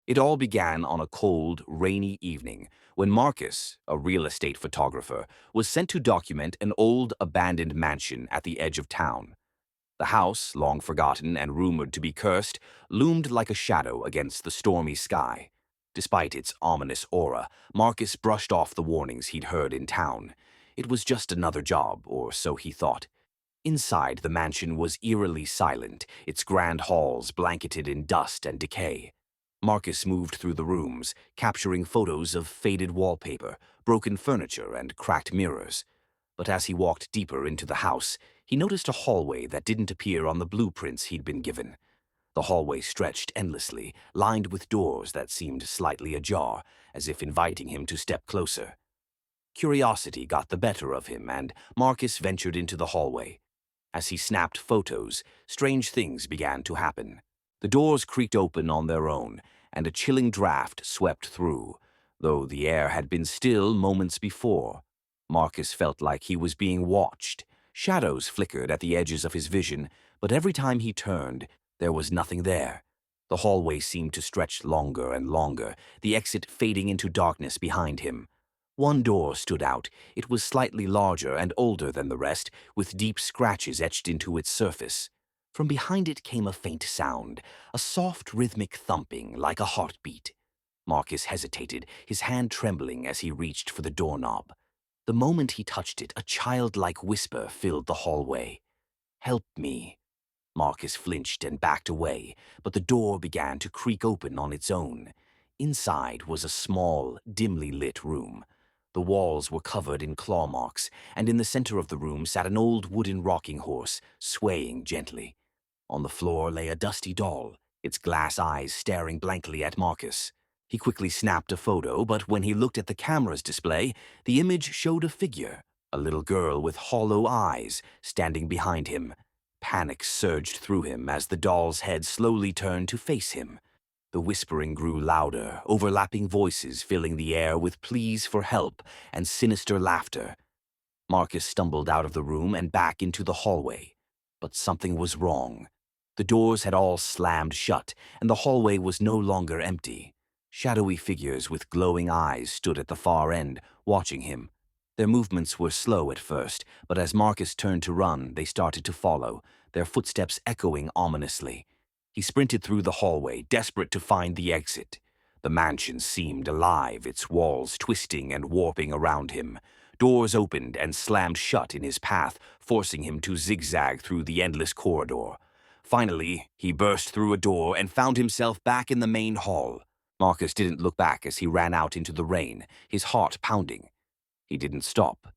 It all began on a cold, rainy evening when Marcus, a real estate photographer, was sent to document an old, abandoned mansion at the edge of town. The house, long forgotten and rumored to be cursed, loomed like a shadow against the stormy sky. Despite its ominous aura, Marcus brushed off the warnings he'd heard in town. It was just another job, or so he thought. Inside, the mansion was eerily silent, its grand halls blanketed in dust and decay. Marcus moved through the rooms, capturing photos of faded wallpaper, broken furniture, and cracked mirrors. But as he walked deeper into the house, he noticed a hallway that didn't appear on the blueprints he'd been given. The hallway stretched endlessly, lined with doors that seemed slightly ajar, as if inviting him to step closer. Curiosity got the better of him, and Marcus ventured into the hallway. As he snapped photos, strange things began to happen. The doors creaked open on their own, and a chilling draft swept through, though the air had been still moments before. Marcus felt like he was being watched. Shadows flickered at the edges of his vision, but every time he turned, there was nothing there. The hallway seemed to stretch longer and longer, the exit fading into darkness behind him. One door stood out. It was slightly larger and older than the rest, with deep scratches etched into its surface. From behind it came a faint sound, a soft rhythmic thumping like a heartbeat. Marcus hesitated, his hand trembling as he reached for the doorknob. The moment he touched it, a childlike whisper filled the hallway. "Help me." Marcus flinched and backed away, but the door began to creak open on its own. Inside was a small, dimly lit room. The walls were covered in claw marks, and in the center of the room sat an old wooden rocking horse, swaying gently. On the floor lay a dusty doll, its glass eyes staring blankly at Marcus. He quickly snapped a photo, but when he looked at the camera's display, the image showed a figure, a little girl with hollow eyes, standing behind him. Panic surged through him as the doll's head slowly turned to face him. The whispering grew louder, overlapping voices filling the air with pleas for help and sinister laughter. Marcus stumbled out of the room and back into the hallway. But something was wrong. The doors had all slammed shut, and the hallway was no longer empty. Shadowy figures with glowing eyes stood at the far end, watching him. Their movements were slow at first, but as Marcus turned to run, they started to follow, their footsteps echoing ominously. He sprinted through the hallway, desperate to find the exit. The mansion seemed alive, its walls twisting and warping around him. Doors opened and slammed shut in his path, forcing him to zigzag through the endless corridor. Finally, he burst through a door and found himself back in the main hall. Marcus didn't look back as he ran out into the rain, his heart pounding. He didn't stop.